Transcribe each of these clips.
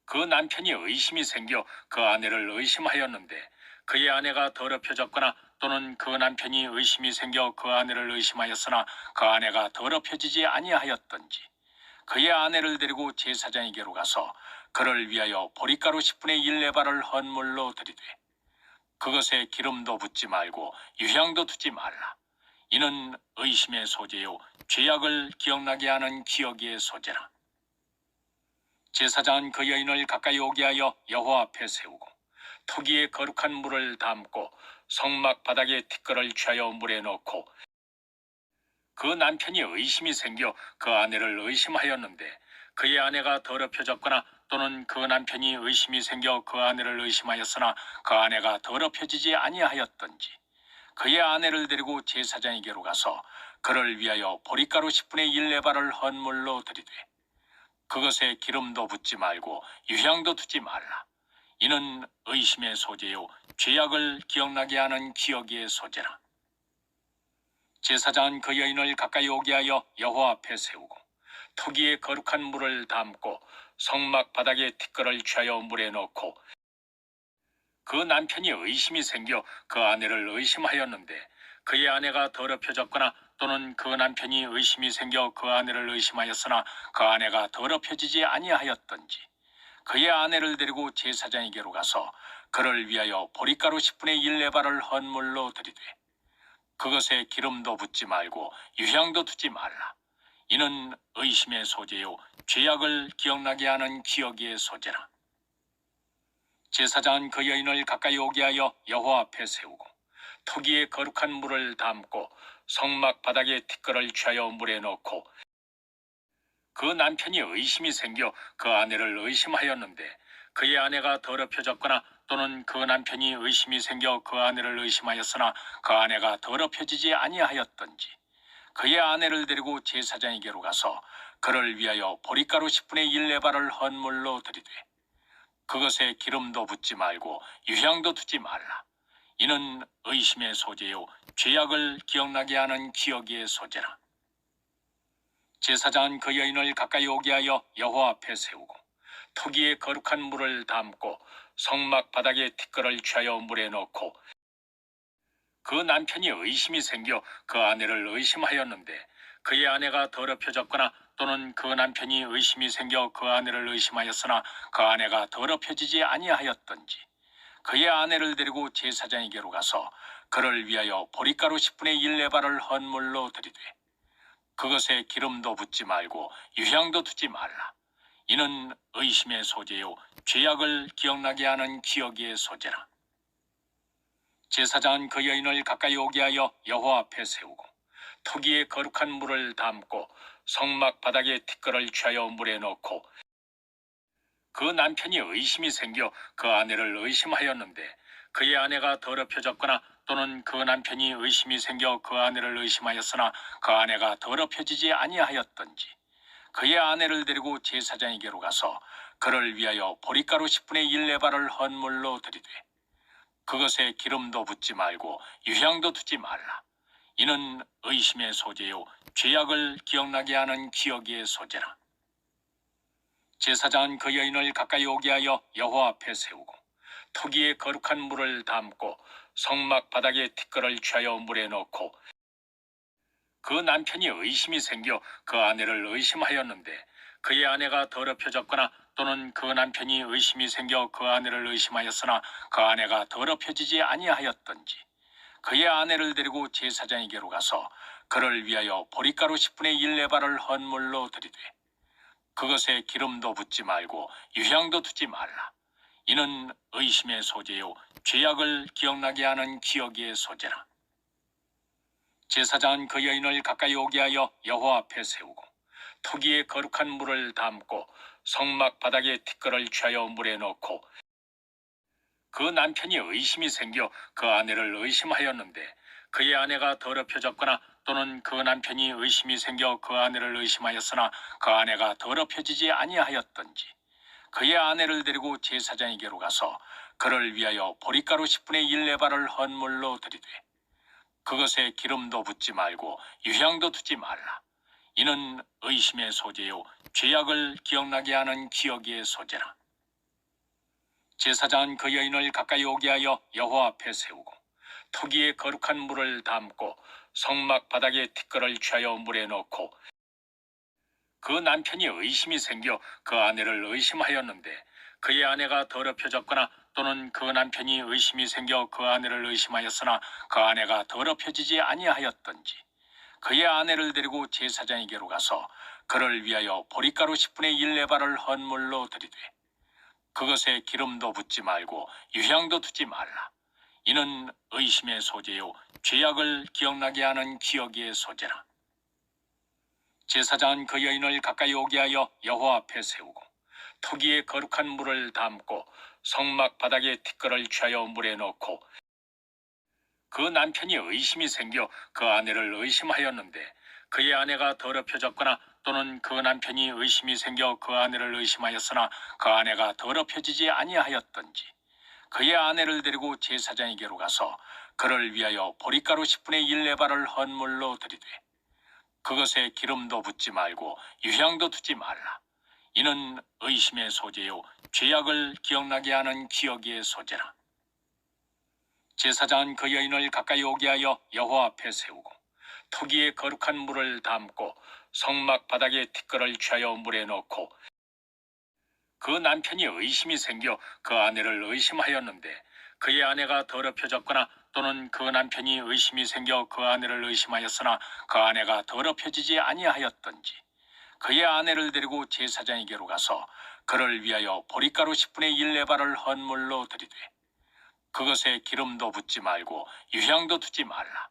그 남편이 의심이 생겨 그 아내를 의심하였는데 그의 아내가 더럽혀졌거나 또는 그 남편이 의심이 생겨 그 아내를 의심하였으나 그 아내가 더럽혀지지 아니하였던지 그의 아내를 데리고 제사장에게로 가서 그를 위하여 보리가루 10분의 1 레바를 헌물로 드리되 그것에 기름도 붓지 말고 유향도 두지 말라. 이는 의심의 소재요 죄악을 기억나게 하는 기억의 소재라. 제사장은 그 여인을 가까이 오게 하여 여호와 앞에 세우고 토기에 거룩한 물을 담고 성막 바닥에 티끌을 취하여 물에 넣고 그 남편이 의심이 생겨 그 아내를 의심하였는데 그의 아내가 더럽혀졌거나 또는 그 남편이 의심이 생겨 그 아내를 의심하였으나 그 아내가 더럽혀지지 아니하였던지 그의 아내를 데리고 제사장에게로 가서 그를 위하여 보리가루 10분의 1 레바를 헌물로 드리되 그것에 기름도 붓지 말고 유향도 두지 말라. 이는 의심의 소재요 죄악을 기억나게 하는 기억의 소재라. 제사장은 그 여인을 가까이 오게 하여 여호와 앞에 세우고 토기에 거룩한 물을 담고 성막 바닥에 티끌을 취하여 물에 넣고 그 남편이 의심이 생겨 그 아내를 의심하였는데 그의 아내가 더럽혀졌거나 또는 그 남편이 의심이 생겨 그 아내를 의심하였으나 그 아내가 더럽혀지지 아니하였던지 그의 아내를 데리고 제사장에게로 가서 그를 위하여 보리가루 10분의 1 레바를 헌물로 드리되 그것에 기름도 붓지 말고 유향도 두지 말라. 이는 의심의 소재요 죄악을 기억나게 하는 기억의 소재라. 제사장은 그 여인을 가까이 오게 하여 여호와 앞에 세우고 토기에 거룩한 물을 담고 성막 바닥에 티끌을 취하여 물에 넣고 그 남편이 의심이 생겨 그 아내를 의심하였는데 그의 아내가 더럽혀졌거나 또는 그 남편이 의심이 생겨 그 아내를 의심하였으나 그 아내가 더럽혀지지 아니하였던지 그의 아내를 데리고 제사장에게로 가서 그를 위하여 보리가루 10분의 1 레바를 헌물로 드리되 그것에 기름도 붓지 말고 유향도 두지 말라. 이는 의심의 소재요 죄악을 기억나게 하는 기억의 소재라. 제사장은 그 여인을 가까이 오게 하여 여호와 앞에 세우고 토기에 거룩한 물을 담고 성막 바닥에 티끌을 취하여 물에 넣고 그 남편이 의심이 생겨 그 아내를 의심하였는데 그의 아내가 더럽혀졌거나 또는 그 남편이 의심이 생겨 그 아내를 의심하였으나 그 아내가 더럽혀지지 아니하였던지 그의 아내를 데리고 제사장에게로 가서 그를 위하여 보리가루 10분의 1 레바를 헌물로 드리되 그것에 기름도 붓지 말고 유향도 두지 말라. 이는 의심의 소재요 죄악을 기억나게 하는 기억의 소재라. 제사장은 그 여인을 가까이 오게 하여 여호와 앞에 세우고 토기에 거룩한 물을 담고 성막 바닥에 티끌을 취하여 물에 넣고 그 남편이 의심이 생겨 그 아내를 의심하였는데 그의 아내가 더럽혀졌거나 또는 그 남편이 의심이 생겨 그 아내를 의심하였으나 그 아내가 더럽혀지지 아니하였던지 그의 아내를 데리고 제사장에게로 가서 그를 위하여 보리가루 10분의 1 레바를 헌물로 드리되 그것에 기름도 붓지 말고 유향도 두지 말라. 이는 의심의 소재요 죄악을 기억나게 하는 기억의 소재라. 제사장은 그 여인을 가까이 오게 하여 여호와 앞에 세우고 토기에 거룩한 물을 담고 성막 바닥에 티끌을 취하여 물에 넣고 그 남편이 의심이 생겨 그 아내를 의심하였는데 그의 아내가 더럽혀졌거나 또는 그 남편이 의심이 생겨 그 아내를 의심하였으나 그 아내가 더럽혀지지 아니하였던지 그의 아내를 데리고 제사장에게로 가서 그를 위하여 보리가루 10분의 1 레바를 헌물로 드리되 그것에 기름도 붓지 말고 유향도 두지 말라. 이는 의심의 소재요 죄악을 기억나게 하는 기억의 소재라. 제사장은 그 여인을 가까이 오게 하여 여호와 앞에 세우고 토기에 거룩한 물을 담고 성막 바닥에 티끌을 취하여 물에 넣고 그 남편이 의심이 생겨 그 아내를 의심하였는데 그의 아내가 더럽혀졌거나 또는 그 남편이 의심이 생겨 그 아내를 의심하였으나 그 아내가 더럽혀지지 아니하였던지 그의 아내를 데리고 제사장에게로 가서 그를 위하여 보리가루 10분의 1 레바를 헌물로 드리되 그것에 기름도 붓지 말고 유향도 두지 말라. 이는 의심의 소재요 죄악을 기억나게 하는 기억의 소재라. 제사장은 그 여인을 가까이 오게 하여 여호와 앞에 세우고 토기에 거룩한 물을 담고 성막 바닥에 티끌을 취하여 물에 넣고 그 남편이 의심이 생겨 그 아내를 의심하였는데 그의 아내가 더럽혀졌거나 또는 그 남편이 의심이 생겨 그 아내를 의심하였으나 그 아내가 더럽혀지지 아니하였던지 그의 아내를 데리고 제사장에게로 가서 그를 위하여 보리가루 10분의 1 레바를 헌물로 드리되 그것에 기름도 붓지 말고 유향도 두지 말라. 이는 의심의 소재요 죄악을 기억나게 하는 기억의 소재라. 제사장은 그 여인을 가까이 오게 하여 여호와 앞에 세우고 토기에 거룩한 물을 담고 성막 바닥에 티끌을 취하여 물에 넣고 그 남편이 의심이 생겨 그 아내를 의심하였는데 그의 아내가 더럽혀졌거나 또는 그 남편이 의심이 생겨 그 아내를 의심하였으나 그 아내가 더럽혀지지 아니하였던지 그의 아내를 데리고 제사장에게로 가서 그를 위하여 보리가루 10분의 1 레바를 헌물로 드리되 그것에 기름도 붓지 말고 유향도 두지 말라. 이는 의심의 소재요 죄악을 기억나게 하는 기억의 소재라. 제사장은 그 여인을 가까이 오게 하여 여호와 앞에 세우고 토기에 거룩한 물을 담고 성막 바닥에 티끌을 취하여 물에 넣고 그 남편이 의심이 생겨 그 아내를 의심하였는데 그의 아내가 더럽혀졌거나 또는 그 남편이 의심이 생겨 그 아내를 의심하였으나 그 아내가 더럽혀지지 아니하였던지 그의 아내를 데리고 제사장에게로 가서 그를 위하여 보리가루 10분의 1 레바를 헌물로 드리되 그것에 기름도 붓지 말고 유향도 두지 말라.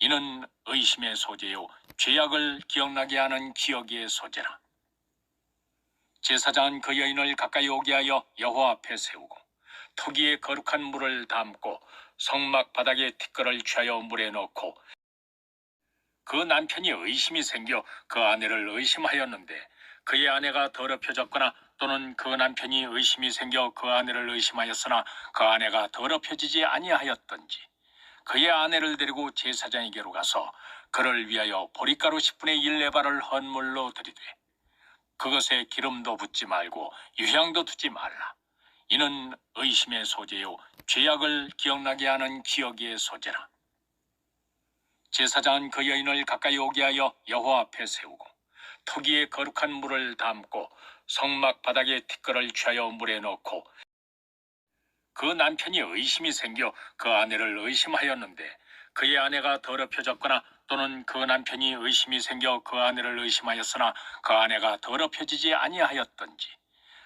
이는 의심의 소재요 죄악을 기억나게 하는 기억의 소재라. 제사장은 그 여인을 가까이 오게 하여 여호와 앞에 세우고 토기에 거룩한 물을 담고 성막 바닥에 티끌을 취하여 물에 넣고 그 남편이 의심이 생겨 그 아내를 의심하였는데 그의 아내가 더럽혀졌거나 또는 그 남편이 의심이 생겨 그 아내를 의심하였으나 그 아내가 더럽혀지지 아니하였던지 그의 아내를 데리고 제사장에게로 가서 그를 위하여 보리가루 10분의 1 레바를 헌물로 드리되 그것에 기름도 붓지 말고 유향도 두지 말라. 이는 의심의 소재요 죄악을 기억나게 하는 기억의 소재라. 제사장은 그 여인을 가까이 오게 하여 여호와 앞에 세우고 토기에 거룩한 물을 담고 성막 바닥에 티끌을 취하여 물에 넣고 그 남편이 의심이 생겨 그 아내를 의심하였는데 그의 아내가 더럽혀졌거나 또는 그 남편이 의심이 생겨 그 아내를 의심하였으나 그 아내가 더럽혀지지 아니하였던지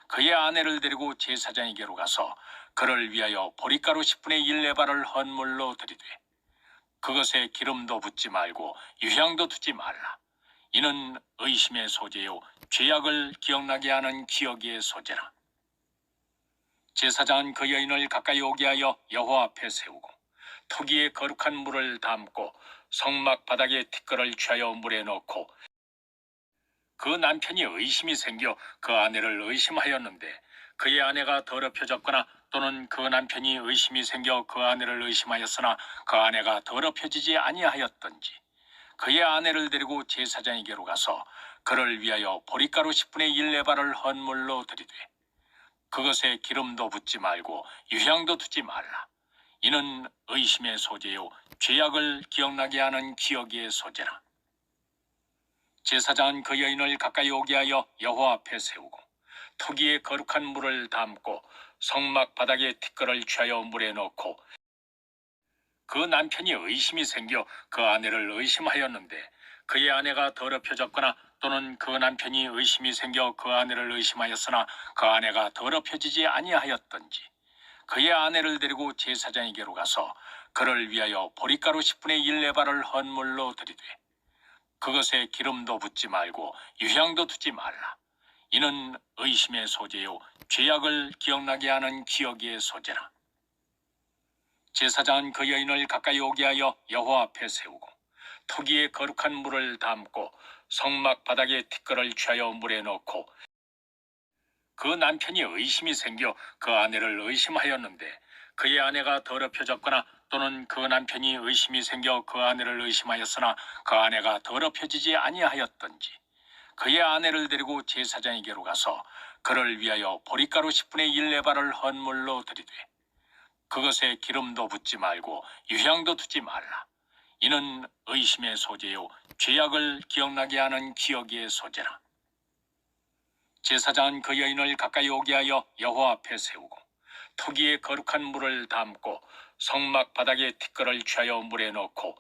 그의 아내를 데리고 제사장에게로 가서 그를 위하여 보리가루 10분의 1 레바를 헌물로 드리되 그것에 기름도 붓지 말고 유향도 두지 말라. 이는 의심의 소재요 죄악을 기억나게 하는 기억의 소재라. 제사장은 그 여인을 가까이 오게 하여 여호와 앞에 세우고 토기에 거룩한 물을 담고 성막 바닥에 티끌을 취하여 물에 넣고 그 남편이 의심이 생겨 그 아내를 의심하였는데 그의 아내가 더럽혀졌거나 또는 그 남편이 의심이 생겨 그 아내를 의심하였으나 그 아내가 더럽혀지지 아니하였던지 그의 아내를 데리고 제사장에게로 가서 그를 위하여 보리가루 10분의 1 레바를 헌물로 드리되 그것에 기름도 붓지 말고 유향도 두지 말라. 이는 의심의 소재요 죄악을 기억나게 하는 기억의 소재라. 제사장은 그 여인을 가까이 오게 하여 여호와 앞에 세우고 토기에 거룩한 물을 담고 성막 바닥에 티끌을 취하여 물에 넣고 그 남편이 의심이 생겨 그 아내를 의심하였는데 그의 아내가 더럽혀졌거나 또는 그 남편이 의심이 생겨 그 아내를 의심하였으나 그 아내가 더럽혀지지 아니하였던지 그의 아내를 데리고 제사장에게로 가서 그를 위하여 보리가루 10분의 1 레바를 헌물로 드리되 그것에 기름도 붓지 말고 유향도 두지 말라. 이는 의심의 소재요 죄악을 기억나게 하는 기억의 소재라. 제사장은 그 여인을 가까이 오게 하여 여호와 앞에 세우고 토기에 거룩한 물을 담고 성막 바닥에 티끌을 취하여 물에 넣고 그 남편이 의심이 생겨 그 아내를 의심하였는데 그의 아내가 더럽혀졌거나 또는 그 남편이 의심이 생겨 그 아내를 의심하였으나 그 아내가 더럽혀지지 아니하였던지 그의 아내를 데리고 제사장에게로 가서 그를 위하여 보리가루 10분의 1 레바를 헌물로 드리되 그것에 기름도 붓지 말고 유향도 두지 말라. 이는 의심의 소재요 죄악을 기억나게 하는 기억의 소재라. 제사장은 그 여인을 가까이 오게 하여 여호와 앞에 세우고 토기에 거룩한 물을 담고 성막 바닥에 티끌을 취하여 물에 넣고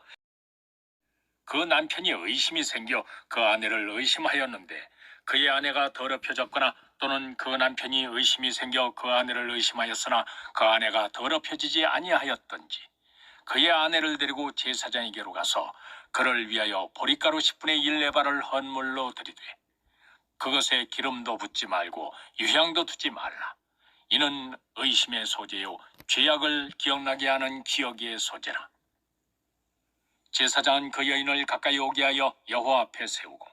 그 남편이 의심이 생겨 그 아내를 의심하였는데 그의 아내가 더럽혀졌거나 또는 그 남편이 의심이 생겨 그 아내를 의심하였으나 그 아내가 더럽혀지지 아니하였던지 그의 아내를 데리고 제사장에게로 가서 그를 위하여 보리가루 10분의 1 레바를 헌물로 드리되 그것에 기름도 붓지 말고 유향도 두지 말라. 이는 의심의 소재요 죄악을 기억나게 하는 기억의 소재라. 제사장은 그 여인을 가까이 오게 하여 여호와 앞에 세우고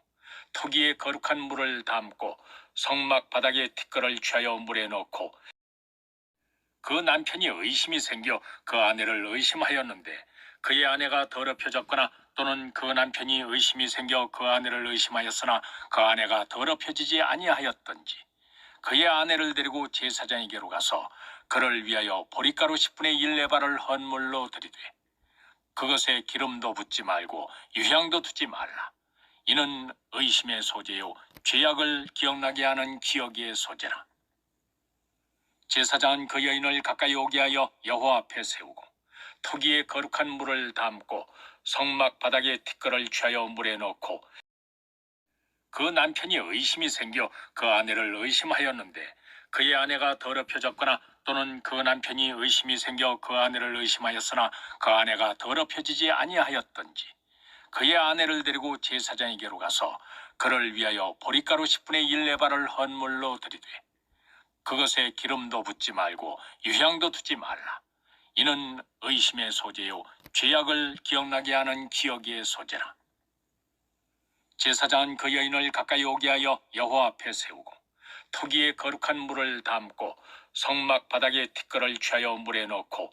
토기에 거룩한 물을 담고 성막 바닥에 티끌을 취하여 물에 넣고 그 남편이 의심이 생겨 그 아내를 의심하였는데 그의 아내가 더럽혀졌거나 또는 그 남편이 의심이 생겨 그 아내를 의심하였으나 그 아내가 더럽혀지지 아니하였던지 그의 아내를 데리고 제사장에게로 가서 그를 위하여 보리가루 10분의 1 레바를 헌물로 드리되 그것에 기름도 붓지 말고 유향도 두지 말라. 이는 의심의 소재요 죄악을 기억나게 하는 기억의 소재라. 제사장은 그 여인을 가까이 오게 하여 여호와 앞에 세우고 토기에 거룩한 물을 담고 성막 바닥에 티끌을 취하여 물에 넣고 그 남편이 의심이 생겨 그 아내를 의심하였는데 그의 아내가 더럽혀졌거나 또는 그 남편이 의심이 생겨 그 아내를 의심하였으나 그 아내가 더럽혀지지 아니하였던지 그의 아내를 데리고 제사장에게로 가서 그를 위하여 보리가루 10분의 1 레바를 헌물로 드리되 그것에 기름도 붓지 말고 유향도 두지 말라. 이는 의심의 소재요 죄악을 기억나게 하는 기억의 소재라. 제사장은 그 여인을 가까이 오게 하여 여호와 앞에 세우고 토기에 거룩한 물을 담고 성막 바닥에 티끌을 취하여 물에 넣고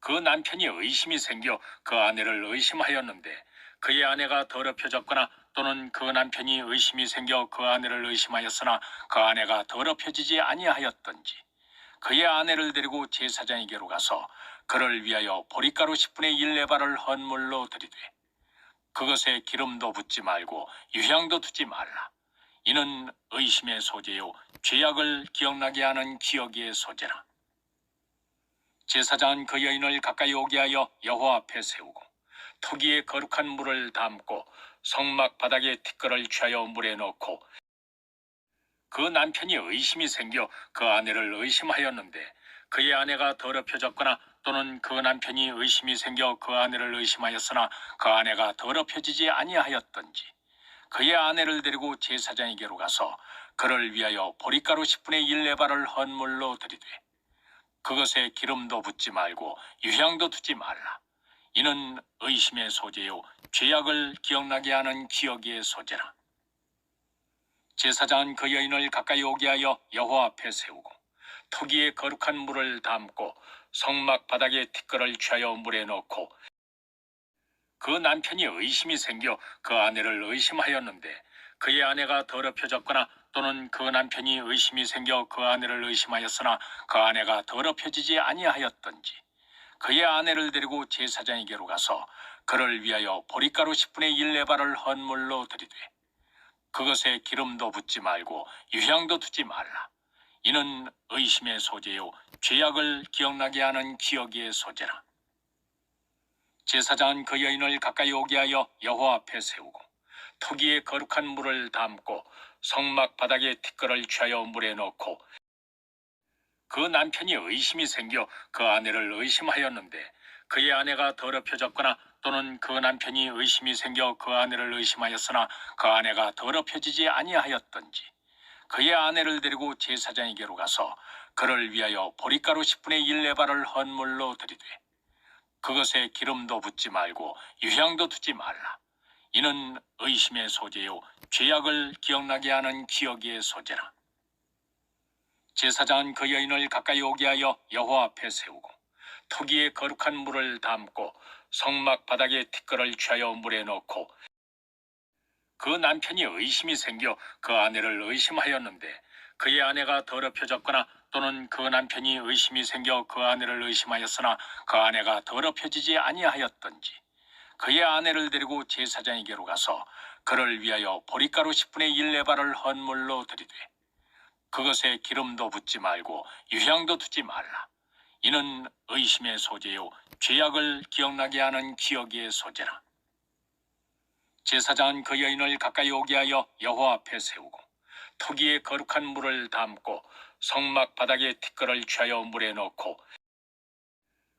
그 남편이 의심이 생겨 그 아내를 의심하였는데 그의 아내가 더럽혀졌거나 또는 그 남편이 의심이 생겨 그 아내를 의심하였으나 그 아내가 더럽혀지지 아니하였던지 그의 아내를 데리고 제사장에게로 가서 그를 위하여 보리가루 10분의 1 레바를 헌물로 드리되 그것에 기름도 붓지 말고 유향도 두지 말라. 이는 의심의 소재요 죄악을 기억나게 하는 기억의 소재라. 제사장은 그 여인을 가까이 오게 하여 여호와 앞에 세우고 토기에 거룩한 물을 담고 성막 바닥에 티끌을 취하여 물에 넣고 그 남편이 의심이 생겨 그 아내를 의심하였는데 그의 아내가 더럽혀졌거나 또는 그 남편이 의심이 생겨 그 아내를 의심하였으나 그 아내가 더럽혀지지 아니하였던지 그의 아내를 데리고 제사장에게로 가서 그를 위하여 보리가루 10분의 1 레바를 헌물로 드리되 그것에 기름도 붓지 말고 유향도 두지 말라. 이는 의심의 소재요 죄악을 기억나게 하는 기억의 소재라. 제사장은 그 여인을 가까이 오게 하여 여호와 앞에 세우고 토기에 거룩한 물을 담고 성막 바닥에 티끌을 취하여 물에 넣고 그 남편이 의심이 생겨 그 아내를 의심하였는데 그의 아내가 더럽혀졌거나 또는 그 남편이 의심이 생겨 그 아내를 의심하였으나 그 아내가 더럽혀지지 아니하였던지 그의 아내를 데리고 제사장에게로 가서 그를 위하여 보리가루 10분의 1 레바를 헌물로 드리되 그것에 기름도 붓지 말고 유향도 두지 말라. 이는 의심의 소재요 죄악을 기억나게 하는 기억의 소재라. 제사장은 그 여인을 가까이 오게 하여 여호와 앞에 세우고 토기에 거룩한 물을 담고 성막 바닥에 티끌을 취하여 물에 넣고 그 남편이 의심이 생겨 그 아내를 의심하였는데 그의 아내가 더럽혀졌거나 또는 그 남편이 의심이 생겨 그 아내를 의심하였으나 그 아내가 더럽혀지지 아니하였던지 그의 아내를 데리고 제사장에게로 가서 그를 위하여 보리가루 10분의 1 레바를 헌물로 드리되 그것에 기름도 붓지 말고 유향도 두지 말라. 이는 의심의 소재요 죄악을 기억나게 하는 기억의 소재라. 제사장은 그 여인을 가까이 오게 하여 여호와 앞에 세우고 토기에 거룩한 물을 담고 성막 바닥에 티끌을 취하여 물에 넣고 그 남편이 의심이 생겨 그 아내를 의심하였는데 그의 아내가 더럽혀졌거나 또는 그 남편이 의심이 생겨 그 아내를 의심하였으나 그 아내가 더럽혀지지 아니하였던지 그의 아내를 데리고 제사장에게로 가서 그를 위하여 보리가루 10분의 1 레바를 헌물로 드리되 그것에 기름도 붓지 말고 유향도 두지 말라. 이는 의심의 소재요 죄악을 기억나게 하는 기억의 소재라. 제사장은 그 여인을 가까이 오게 하여 여호와 앞에 세우고 토기에 거룩한 물을 담고 성막 바닥에 티끌을 취하여 물에 넣고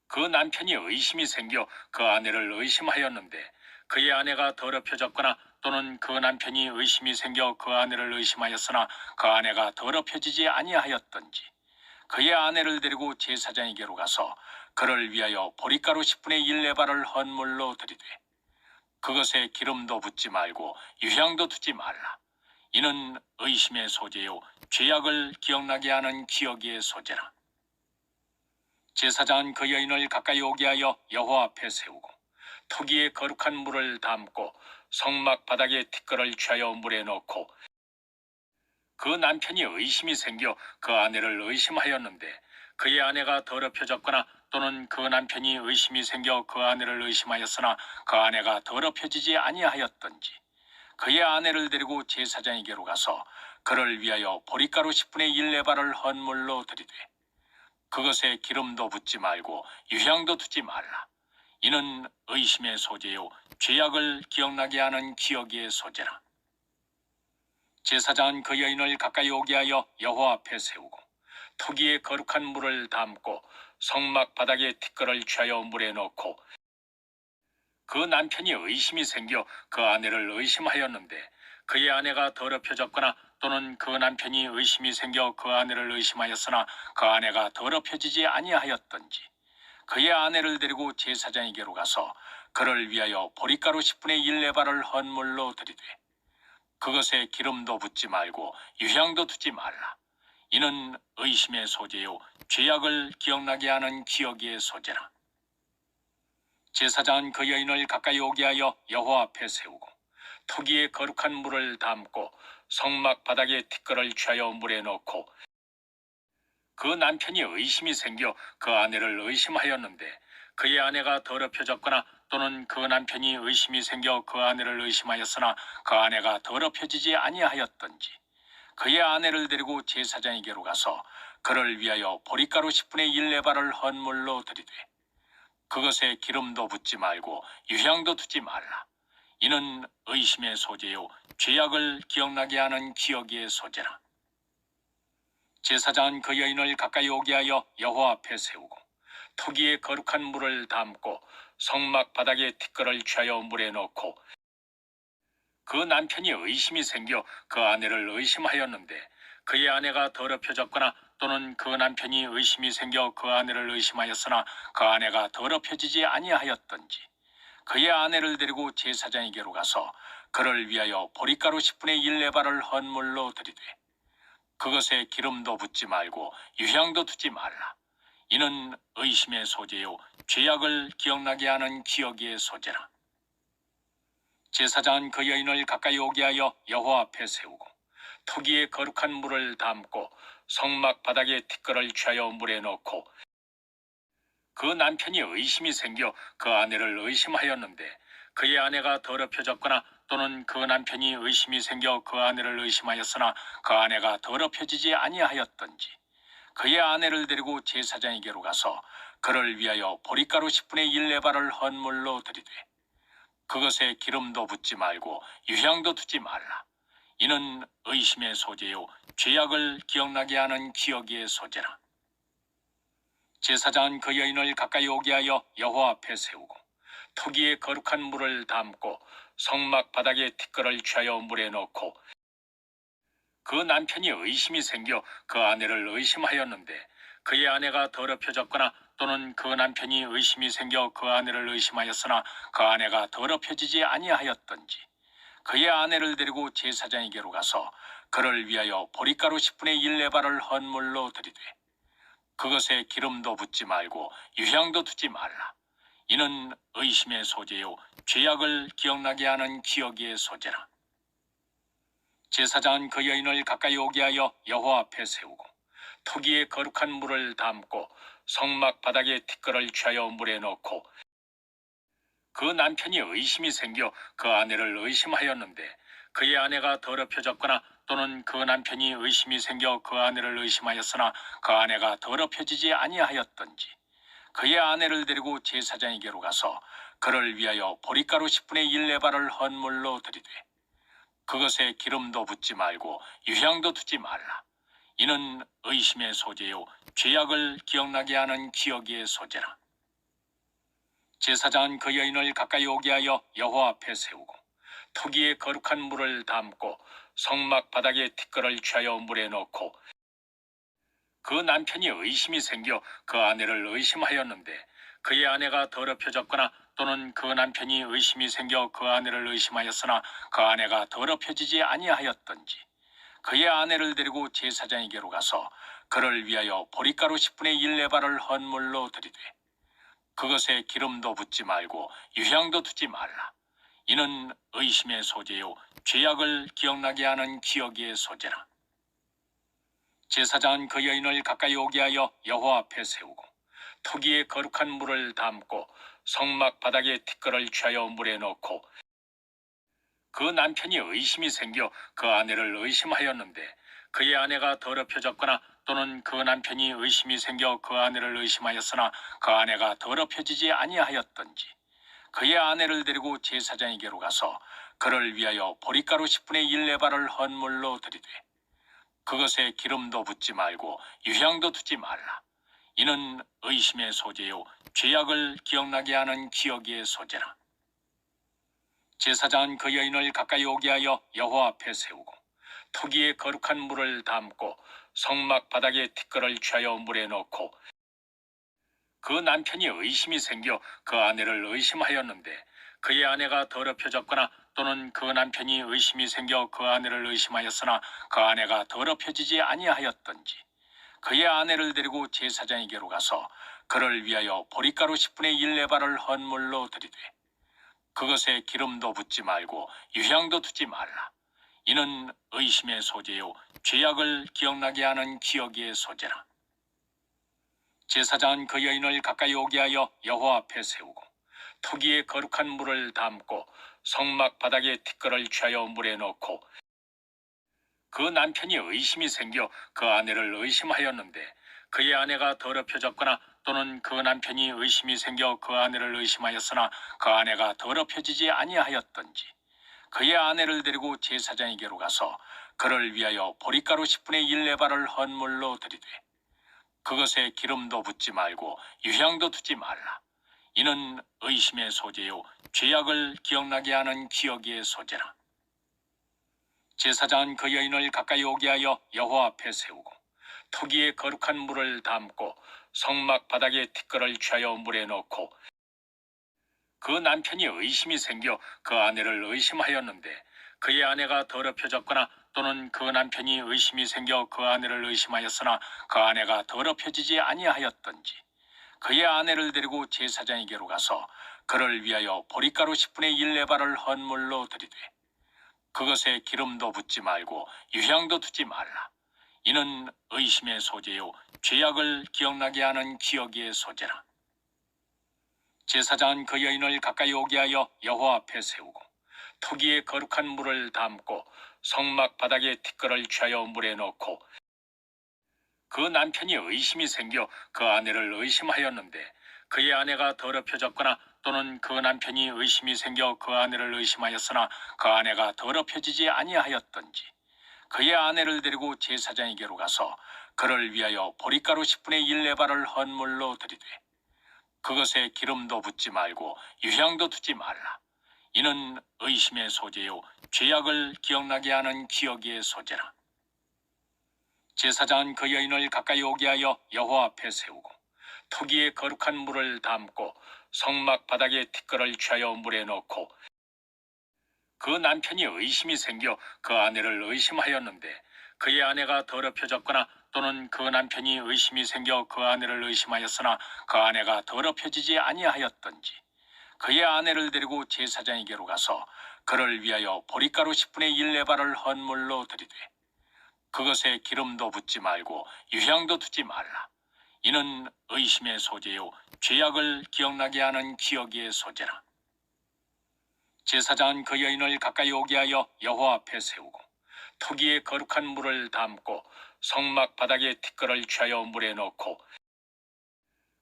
그 남편이 의심이 생겨 그 아내를 의심하였는데 그의 아내가 더럽혀졌거나 또는 그 남편이 의심이 생겨 그 아내를 의심하였으나 그 아내가 더럽혀지지 아니하였던지 그의 아내를 데리고 제사장에게로 가서 그를 위하여 보리가루 10분의 1 레바를 헌물로 드리되 그것에 기름도 붓지 말고 유향도 두지 말라. 이는 의심의 소재요 죄악을 기억나게 하는 기억의 소재라. 제사장은 그 여인을 가까이 오게 하여 여호와 앞에 세우고 토기에 거룩한 물을 담고 성막 바닥에 티끌을 취하여 물에 넣고 그 남편이 의심이 생겨 그 아내를 의심하였는데 그의 아내가 더럽혀졌거나 또는 그 남편이 의심이 생겨 그 아내를 의심하였으나 그 아내가 더럽혀지지 아니하였던지 그의 아내를 데리고 제사장에게로 가서 그를 위하여 보리가루 10분의 1 레바를 헌물로 드리되 그것에 기름도 붓지 말고 유향도 두지 말라. 이는 의심의 소재요 죄악을 기억나게 하는 기억의 소재라. 제사장은 그 여인을 가까이 오게 하여 여호와 앞에 세우고 토기에 거룩한 물을 담고 성막 바닥에 티끌을 취하여 물에 넣고 그 남편이 의심이 생겨 그 아내를 의심하였는데 그의 아내가 더럽혀졌거나 또는 그 남편이 의심이 생겨 그 아내를 의심하였으나 그 아내가 더럽혀지지 아니하였던지 그의 아내를 데리고 제사장에게로 가서 그를 위하여 보리가루 10분의 1 레바를 헌물로 드리되 그것에 기름도 붓지 말고 유향도 두지 말라. 이는 의심의 소재요 죄악을 기억나게 하는 기억의 소재라. 제사장은 그 여인을 가까이 오게 하여 여호와 앞에 세우고 토기에 거룩한 물을 담고 성막 바닥에 티끌을 취하여 물에 넣고 그 남편이 의심이 생겨 그 아내를 의심하였는데 그의 아내가 더럽혀졌거나 또는 그 남편이 의심이 생겨 그 아내를 의심하였으나 그 아내가 더럽혀지지 아니하였던지 그의 아내를 데리고 제사장에게로 가서 그를 위하여 보리가루 10분의 1 레바를 헌물로 드리되 그것에 기름도 붓지 말고 유향도 두지 말라. 이는 의심의 소재요 죄악을 기억나게 하는 기억의 소재라. 제사장은 그 여인을 가까이 오게 하여 여호와 앞에 세우고 토기에 거룩한 물을 담고 성막 바닥에 티끌을 취하여 물에 넣고 그 남편이 의심이 생겨 그 아내를 의심하였는데 그의 아내가 더럽혀졌거나 또는 그 남편이 의심이 생겨 그 아내를 의심하였으나 그 아내가 더럽혀지지 아니하였던지 그의 아내를 데리고 제사장에게로 가서 그를 위하여 보리가루 10분의 1 레바를 헌물로 드리되 그것에 기름도 붓지 말고 유향도 두지 말라. 이는 의심의 소재요 죄악을 기억나게 하는 기억의 소재라. 제사장은 그 여인을 가까이 오게 하여 여호와 앞에 세우고 토기에 거룩한 물을 담고 성막 바닥에 티끌을 취하여 물에 넣고 그 남편이 의심이 생겨 그 아내를 의심하였는데 그의 아내가 더럽혀졌거나 또는 그 남편이 의심이 생겨 그 아내를 의심하였으나 그 아내가 더럽혀지지 아니하였던지 그의 아내를 데리고 제사장에게로 가서 그를 위하여 보리가루 10분의 1 레바를 헌물로 드리되 그것에 기름도 붓지 말고 유향도 두지 말라. 이는 의심의 소재요 죄악을 기억나게 하는 기억의 소재라. 제사장은 그 여인을 가까이 오게 하여 여호와 앞에 세우고 토기에 거룩한 물을 담고 성막 바닥에 티끌을 취하여 물에 넣고 그 남편이 의심이 생겨 그 아내를 의심하였는데 그의 아내가 더럽혀졌거나 또는 그 남편이 의심이 생겨 그 아내를 의심하였으나 그 아내가 더럽혀지지 아니하였던지 그의 아내를 데리고 제사장에게로 가서 그를 위하여 보리가루 10분의 1 레바를 헌물로 드리되 그것에 기름도 붓지 말고 유향도 두지 말라. 이는 의심의 소재요 죄악을 기억나게 하는 기억의 소재라. 제사장은 그 여인을 가까이 오게 하여 여호와 앞에 세우고 토기에 거룩한 물을 담고 성막 바닥에 티끌을 취하여 물에 넣고 그 남편이 의심이 생겨 그 아내를 의심하였는데 그의 아내가 더럽혀졌거나 또는 그 남편이 의심이 생겨 그 아내를 의심하였으나 그 아내가 더럽혀지지 아니하였던지 그의 아내를 데리고 제사장에게로 가서 그를 위하여 보리가루 10분의 1 레바를 헌물로 드리되 그것에 기름도 붓지 말고 유향도 두지 말라. 이는 의심의 소재요 죄악을 기억나게 하는 기억의 소재라. 제사장은 그 여인을 가까이 오게 하여 여호와 앞에 세우고 토기에 거룩한 물을 담고 성막 바닥에 티끌을 취하여 물에 넣고 그 남편이 의심이 생겨 그 아내를 의심하였는데 그의 아내가 더럽혀졌거나 또는 그 남편이 의심이 생겨 그 아내를 의심하였으나 그 아내가 더럽혀지지 아니하였던지 그의 아내를 데리고 제사장에게로 가서 그를 위하여 보리가루 10분의 1 레바를 헌물로 드리되 그것에 기름도 붓지 말고 유향도 두지 말라. 이는 의심의 소재요 죄악을 기억나게 하는 기억의 소재라. 제사장은 그 여인을 가까이 오게 하여 여호와 앞에 세우고 토기에 거룩한 물을 담고 성막 바닥에 티끌을 취하여 물에 넣고 그 남편이 의심이 생겨 그 아내를 의심하였는데 그의 아내가 더럽혀졌거나 또는 그 남편이 의심이 생겨 그 아내를 의심하였으나 그 아내가 더럽혀지지 아니하였던지 그의 아내를 데리고 제사장에게로 가서 그를 위하여 보리가루 10분의 1 레바를 헌물로 드리되 그것에 기름도 붓지 말고 유향도 두지 말라. 이는 의심의 소재요 죄악을 기억나게 하는 기억의 소재라. 제사장은 그 여인을 가까이 오게 하여 여호와 앞에 세우고 토기에 거룩한 물을 담고 성막 바닥에 티끌을 취하여 물에 넣고 그 남편이 의심이 생겨 그 아내를 의심하였는데 그의 아내가 더럽혀졌거나 또는 그 남편이 의심이 생겨 그 아내를 의심하였으나 그 아내가 더럽혀지지 아니하였던지 그의 아내를 데리고 제사장에게로 가서 그를 위하여 보리가루 10분의 1 레바를 헌물로 드리되 그것에 기름도 붓지 말고 유향도 두지 말라. 이는 의심의 소재요 죄악을 기억나게 하는 기억의 소재라. 제사장은 그 여인을 가까이 오게 하여 여호와 앞에 세우고 토기에 거룩한 물을 담고 성막 바닥에 티끌을 취하여 물에 넣고 그 남편이 의심이 생겨 그 아내를 의심하였는데 그의 아내가 더럽혀졌거나 또는 그 남편이 의심이 생겨 그 아내를 의심하였으나 그 아내가 더럽혀지지 아니하였던지 그의 아내를 데리고 제사장에게로 가서 그를 위하여 보리가루 10분의 1 레바를 헌물로 드리되 그것에 기름도 붓지 말고 유향도 두지 말라. 이는 의심의 소재요 죄악을 기억나게 하는 기억의 소재라. 제사장은 그 여인을 가까이 오게 하여 여호와 앞에 세우고 토기에 거룩한 물을 담고 성막 바닥에 티끌을 취하여 물에 넣고 그 남편이 의심이 생겨 그 아내를 의심하였는데 그의 아내가 더럽혀졌거나 또는 그 남편이 의심이 생겨 그 아내를 의심하였으나 그 아내가 더럽혀지지 아니하였던지 그의 아내를 데리고 제사장에게로 가서 그를 위하여 보리가루 10분의 1 레바를 헌물로 드리되 그것에 기름도 붓지 말고 유향도 두지 말라. 이는 의심의 소재요 죄악을 기억나게 하는 기억의 소재라. 제사장은 그 여인을 가까이 오게 하여 여호와 앞에 세우고 토기에 거룩한 물을 담고 성막 바닥에 티끌을 취하여 물에 넣고 그 남편이 의심이 생겨 그 아내를 의심하였는데 그의 아내가 더럽혀졌거나 또는 그 남편이 의심이 생겨 그 아내를 의심하였으나 그 아내가 더럽혀지지 아니하였던지 그의 아내를 데리고 제사장에게로 가서 그를 위하여 보리가루 10분의 1 레바를 헌물로 드리되 그것에 기름도 붓지 말고 유향도 두지 말라. 이는 의심의 소재요 죄악을 기억나게 하는 기억의 소재라. 제사장은 그 여인을 가까이 오게 하여 여호와 앞에 세우고 토기에 거룩한 물을 담고 성막 바닥에 티끌을 취하여 물에 넣고 그 남편이 의심이 생겨 그 아내를 의심하였는데 그의 아내가 더럽혀졌거나 또는 그 남편이 의심이 생겨 그 아내를 의심하였으나 그 아내가 더럽혀지지 아니하였던지 그의 아내를 데리고 제사장에게로 가서 그를 위하여 보리가루 10분의 1 에바를 헌물로 드리되 그것에 기름도 붓지 말고 유향도 두지 말라. 이는 의심의 소재요 죄악을 기억나게 하는 기억의 소재라. 제사장은 그 여인을 가까이 오게 하여 여호와 앞에 세우고 토기에 거룩한 물을 담고 성막 바닥에 티끌을 취하여 물에 넣고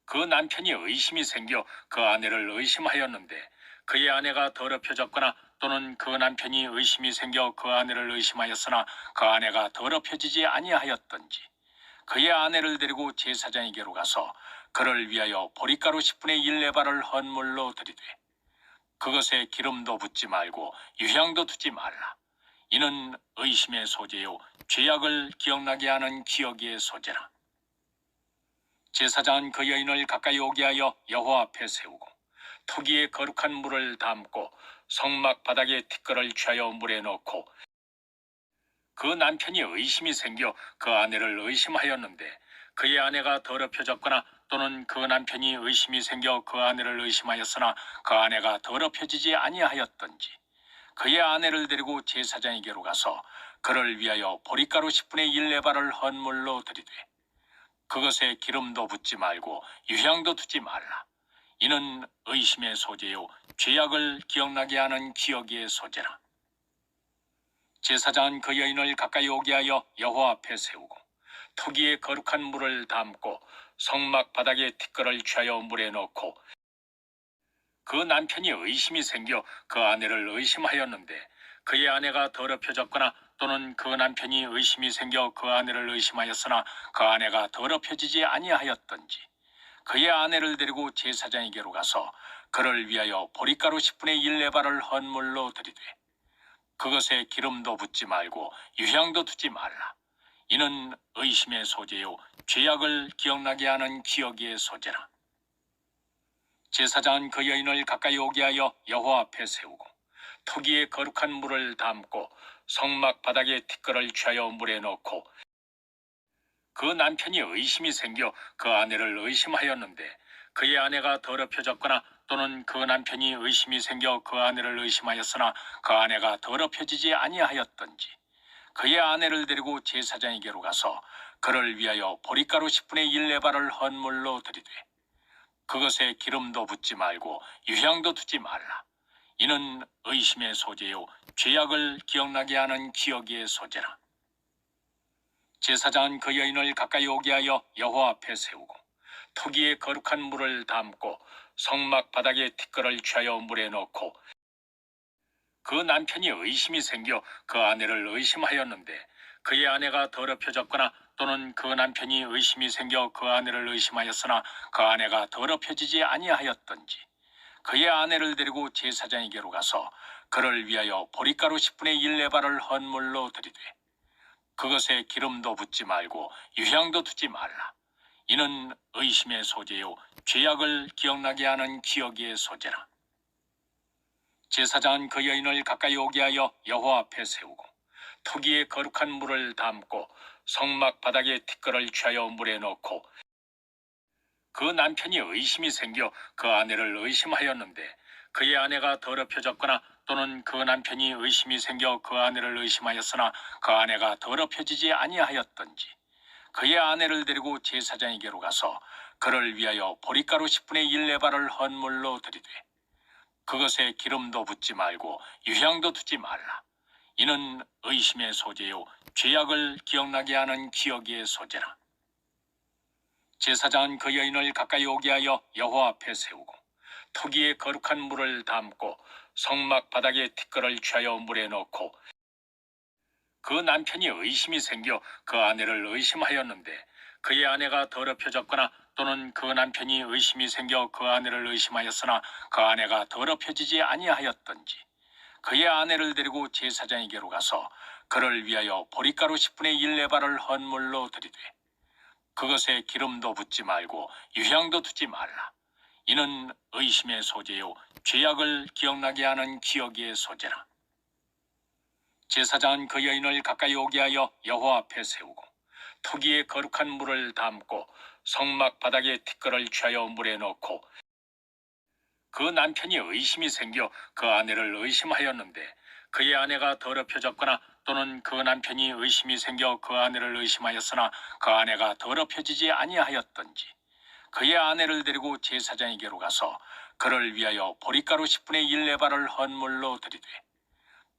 그 남편이 의심이 생겨 그 아내를 의심하였는데 그의 아내가 더럽혀졌거나 또는 그 남편이 의심이 생겨 그 아내를 의심하였으나 그 아내가 더럽혀지지 아니하였던지 그의 아내를 데리고 제사장에게로 가서 그를 위하여 보리가루 10분의 1 에바를 헌물로 드리되 그것에 기름도 붓지 말고 유향도 두지 말라. 이는 의심의 소재요 죄악을 기억나게 하는 기억의 소재라. 제사장은 그 여인을 가까이 오게 하여 여호와 앞에 세우고 토기에 거룩한 물을 담고 성막 바닥에 티끌을 취하여 물에 넣고 그 남편이 의심이 생겨 그 아내를 의심하였는데 그의 아내가 더럽혀졌거나 또는 그 남편이 의심이 생겨 그 아내를 의심하였으나 그 아내가 더럽혀지지 아니하였던지 그의 아내를 데리고 제사장에게로 가서 그를 위하여 보리가루 10분의 1 에바를 헌물로 드리되 그것에 기름도 붓지 말고 유향도 두지 말라. 이는 의심의 소재요 죄악을 기억나게 하는 기억의 소재라. 제사장은 그 여인을 가까이 오게 하여 여호와 앞에 세우고 토기에 거룩한 물을 담고 성막 바닥에 티끌을 취하여 물에 넣고 그 남편이 의심이 생겨 그 아내를 의심하였는데 그의 아내가 더럽혀졌거나 또는 그 남편이 의심이 생겨 그 아내를 의심하였으나 그 아내가 더럽혀지지 아니하였던지 그의 아내를 데리고 제사장에게로 가서 그를 위하여 보리가루 10분의 1 에바를 헌물로 드리되 그것에 기름도 붓지 말고 유향도 두지 말라. 이는 의심의 소재요 죄악을 기억나게 하는 기억의 소재라. 제사장은 그 여인을 가까이 오게 하여 여호와 앞에 세우고 토기에 거룩한 물을 담고 성막 바닥에 티끌을 취하여 물에 넣고 그 남편이 의심이 생겨 그 아내를 의심하였는데 그의 아내가 더럽혀졌거나 또는 그 남편이 의심이 생겨 그 아내를 의심하였으나 그 아내가 더럽혀지지 아니하였던지 그의 아내를 데리고 제사장에게로 가서 그를 위하여 보리가루 10분의 1 에바를 헌물로 드리되 그것에 기름도 붓지 말고 유향도 두지 말라. 이는 의심의 소재요 죄악을 기억나게 하는 기억의 소재라. 제사장은 그 여인을 가까이 오게 하여 여호와 앞에 세우고 토기에 거룩한 물을 담고 성막 바닥에 티끌을 취하여 물에 넣고 그 남편이 의심이 생겨 그 아내를 의심하였는데 그의 아내가 더럽혀졌거나 또는 그 남편이 의심이 생겨 그 아내를 의심하였으나 그 아내가 더럽혀지지 아니하였던지 그의 아내를 데리고 제사장에게로 가서 그를 위하여 보리가루 10분의 1 에바를 헌물로 드리되 그것에 기름도 붓지 말고 유향도 두지 말라. 이는 의심의 소재요 죄악을 기억나게 하는 기억의 소재라. 제사장은 그 여인을 가까이 오게 하여 여호와 앞에 세우고 토기에 거룩한 물을 담고 성막 바닥에 티끌을 취하여 물에 넣고 그 남편이 의심이 생겨 그 아내를 의심하였는데 그의 아내가 더럽혀졌거나 또는 그 남편이 의심이 생겨 그 아내를 의심하였으나 그 아내가 더럽혀지지 아니하였던지 그의 아내를 데리고 제사장에게로 가서 그를 위하여 보리가루 10분의 1 에바를 헌물로 드리되 그것에 기름도 붓지 말고 유향도 두지 말라. 이는 의심의 소재요 죄악을 기억나게 하는 기억의 소재라. 제사장은 그 여인을 가까이 오게 하여 여호와 앞에 세우고 토기에 거룩한 물을 담고 성막 바닥에 티끌을 취하여 물에 넣고 그 남편이 의심이 생겨 그 아내를 의심하였는데 그의 아내가 더럽혀졌거나 또는 그 남편이 의심이 생겨 그 아내를 의심하였으나 그 아내가 더럽혀지지 아니하였던지 그의 아내를 데리고 제사장에게로 가서 그를 위하여 보리가루 10분의 1 에바를 헌물로 드리되 그것에 기름도 붓지 말고 유향도 두지 말라. 이는 의심의 소재요 죄악을 기억나게 하는 기억의 소재라. 제사장은 그 여인을 가까이 오게 하여 여호와 앞에 세우고 토기에 거룩한 물을 담고 성막 바닥에 티끌을 취하여 물에 넣고 그 남편이 의심이 생겨 그 아내를 의심하였는데 그의 아내가 더럽혀졌거나 또는 그 남편이 의심이 생겨 그 아내를 의심하였으나 그 아내가 더럽혀지지 아니하였던지 그의 아내를 데리고 제사장에게로 가서 그를 위하여 보리가루 10분의 1 레바를 헌물로 드리되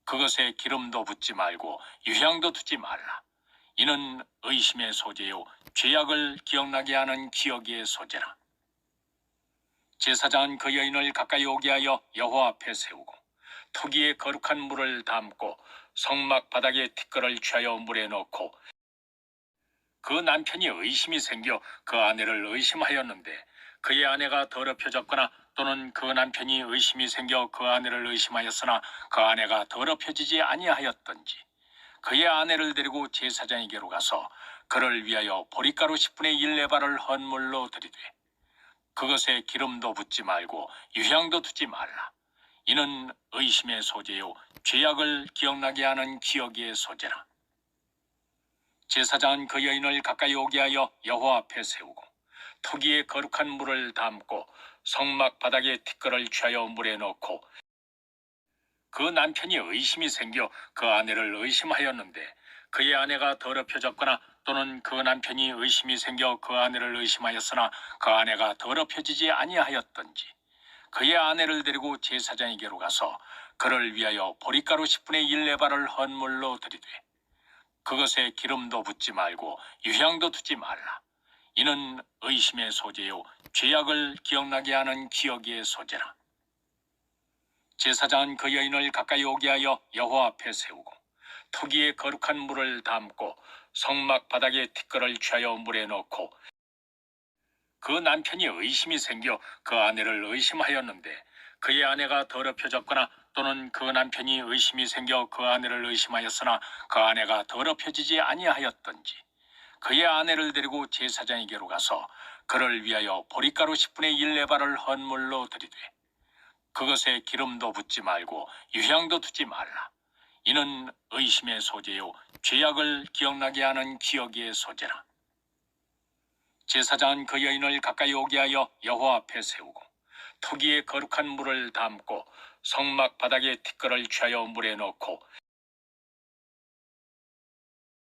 그것에 기름도 붓지 말고 유향도 두지 말라. 이는 의심의 소재요 죄악을 기억나게 하는 기억의 소재라. 제사장은 그 여인을 가까이 오게 하여 여호와 앞에 세우고 토기에 거룩한 물을 담고 성막 바닥에 티끌을 취하여 물에 넣고 그 남편이 의심이 생겨 그 아내를 의심하였는데 그의 아내가 더럽혀졌거나 또는 그 남편이 의심이 생겨 그 아내를 의심하였으나 그 아내가 더럽혀지지 아니하였던지 그의 아내를 데리고 제사장에게로 가서 그를 위하여 보리가루 10분의 1 레바를 헌물로 드리되 그것에 기름도 붓지 말고 유향도 두지 말라. 이는 의심의 소재요 죄악을 기억나게 하는 기억의 소재라. 제사장은 그 여인을 가까이 오게 하여 여호와 앞에 세우고 토기에 거룩한 물을 담고 성막 바닥에 티끌을 취하여 물에 넣고 그 남편이 의심이 생겨 그 아내를 의심하였는데 그의 아내가 더럽혀졌거나 또는 그 남편이 의심이 생겨 그 아내를 의심하였으나 그 아내가 더럽혀지지 아니하였던지 그의 아내를 데리고 제사장에게로 가서 그를 위하여 보리가루 10분의 1 레바를 헌물로 드리되 그것에 기름도 붓지 말고 유향도 두지 말라. 이는 의심의 소재요 죄악을 기억나게 하는 기억의 소재라. 제사장은 그 여인을 가까이 오게 하여 여호와 앞에 세우고 토기에 거룩한 물을 담고 성막 바닥에 티끌을 취하여 물에 넣고 그 남편이 의심이 생겨 그 아내를 의심하였는데 그의 아내가 더럽혀졌거나 또는 그 남편이 의심이 생겨 그 아내를 의심하였으나 그 아내가 더럽혀지지 아니하였던지 그의 아내를 데리고 제사장에게로 가서 그를 위하여 보리가루 10분의 1 레바를 헌물로 드리되 그것에 기름도 붓지 말고 유향도 두지 말라. 이는 의심의 소재요 죄악을 기억나게 하는 기억의 소재라. 제사장은 그 여인을 가까이 오게 하여 여호와 앞에 세우고 토기에 거룩한 물을 담고 성막 바닥에 티끌을 취하여 물에 넣고